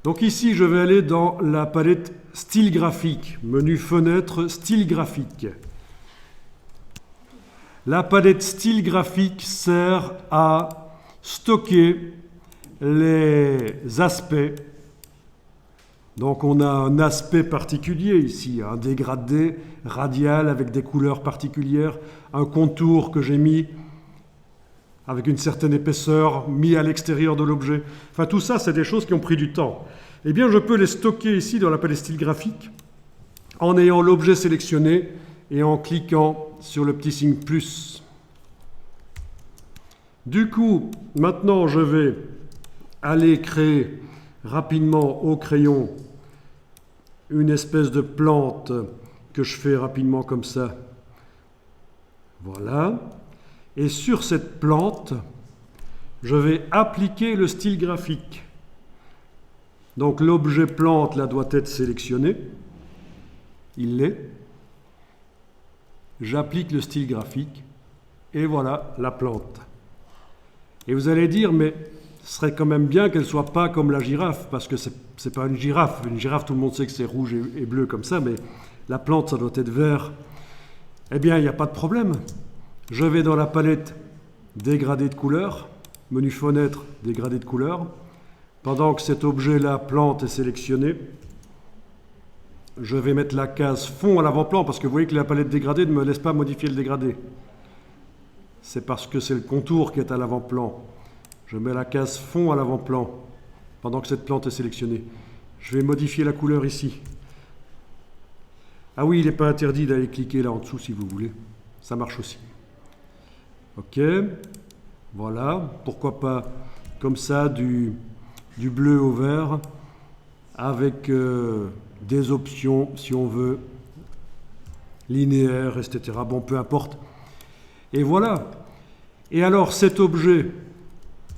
Donc ici, je vais aller dans la palette style graphique, menu fenêtre, style graphique. La palette style graphique sert à stocker les aspects. Donc on a un aspect particulier ici, un dégradé radial avec des couleurs particulières, un contour que j'ai mis avec une certaine épaisseur, mis à l'extérieur de l'objet. Enfin tout ça, c'est des choses qui ont pris du temps. Eh bien je peux les stocker ici dans la palette style graphique en ayant l'objet sélectionné et en cliquant sur le petit signe plus. Du coup, maintenant je vais aller créer rapidement au crayon une espèce de plante que je fais rapidement comme ça. Voilà. Et sur cette plante, je vais appliquer le style graphique. Donc l'objet plante là doit être sélectionné. Il l'est. J'applique le style graphique et voilà la plante. Et vous allez dire, mais ce serait quand même bien qu'elle ne soit pas comme la girafe, parce que c'est pas une girafe. Une girafe, tout le monde sait que c'est rouge et bleu comme ça, mais la plante, ça doit être vert. Eh bien, il n'y a pas de problème. Je vais dans la palette dégradé de couleurs, menu fenêtre, dégradé de couleurs. Pendant que cet objet-là, plante, est sélectionné, je vais mettre la case fond à l'avant-plan, parce que vous voyez que la palette dégradée ne me laisse pas modifier le dégradé. C'est parce que c'est le contour qui est à l'avant-plan. Je mets la case fond à l'avant-plan, pendant que cette plante est sélectionnée. Je vais modifier la couleur ici. Ah oui, il n'est pas interdit d'aller cliquer là en dessous si vous voulez. Ça marche aussi. Ok, voilà. Pourquoi pas comme ça, du bleu au vert, avec des options, si on veut, linéaires, etc. Bon, peu importe. Et voilà. Et alors, cet objet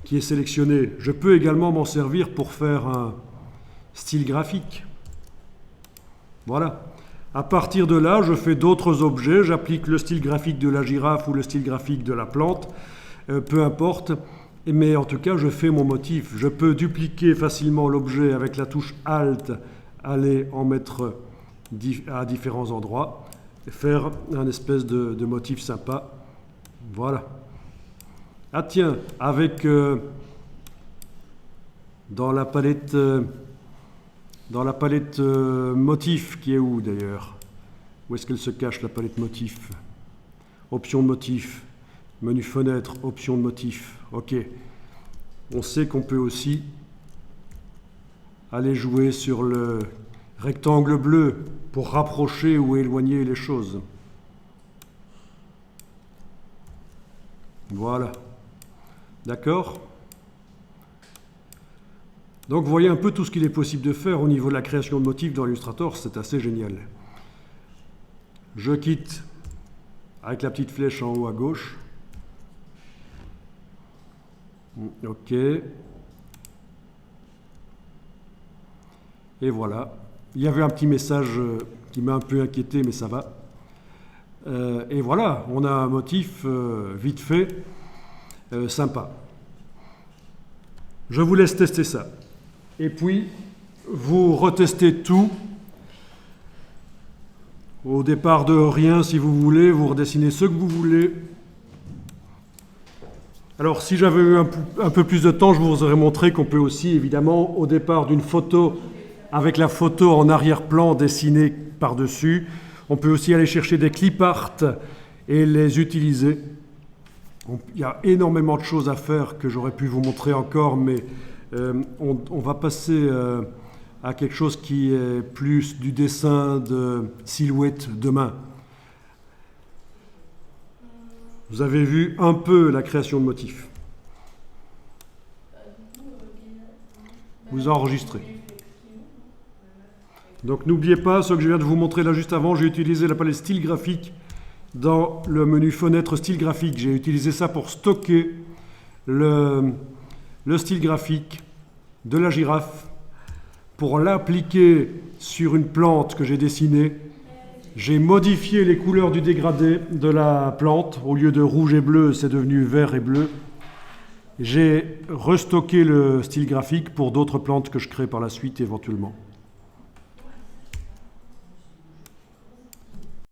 qui est sélectionné, je peux également m'en servir pour faire un style graphique. Voilà. À partir de là, je fais d'autres objets, j'applique le style graphique de la girafe ou le style graphique de la plante, peu importe, mais en tout cas, je fais mon motif. Je peux dupliquer facilement l'objet avec la touche Alt, aller en mettre à différents endroits, et faire un espèce de motif sympa. Voilà. Ah tiens, avec dans la palette motif, qui est où d'ailleurs? Où est-ce qu'elle se cache la palette motif? Option de motif, menu fenêtre, option de motif. Ok. On sait qu'on peut aussi aller jouer sur le rectangle bleu pour rapprocher ou éloigner les choses. Voilà. D'accord? Donc vous voyez un peu tout ce qu'il est possible de faire au niveau de la création de motifs dans Illustrator, c'est assez génial. Je quitte avec la petite flèche en haut à gauche. Ok. Et voilà. Il y avait un petit message qui m'a un peu inquiété, mais ça va. Et voilà, on a un motif vite fait, sympa. Je vous laisse tester ça. Et puis, vous retestez tout. Au départ de rien, si vous voulez, vous redessinez ce que vous voulez. Alors, si j'avais eu un peu plus de temps, je vous aurais montré qu'on peut aussi, évidemment, au départ d'une photo, avec la photo en arrière-plan dessinée par-dessus, on peut aussi aller chercher des clip art et les utiliser. Il y a énormément de choses à faire que j'aurais pu vous montrer encore, mais on va passer à quelque chose qui est plus du dessin de silhouette de main. Vous avez vu un peu la création de motifs. Vous enregistrez. Donc n'oubliez pas, ce que je viens de vous montrer là juste avant, j'ai utilisé la palette style graphique dans le menu fenêtre style graphique. J'ai utilisé ça pour stocker le style graphique de la girafe, pour l'appliquer sur une plante que j'ai dessinée. J'ai modifié les couleurs du dégradé de la plante. Au lieu de rouge et bleu, c'est devenu vert et bleu. J'ai restocké le style graphique pour d'autres plantes que je crée par la suite éventuellement.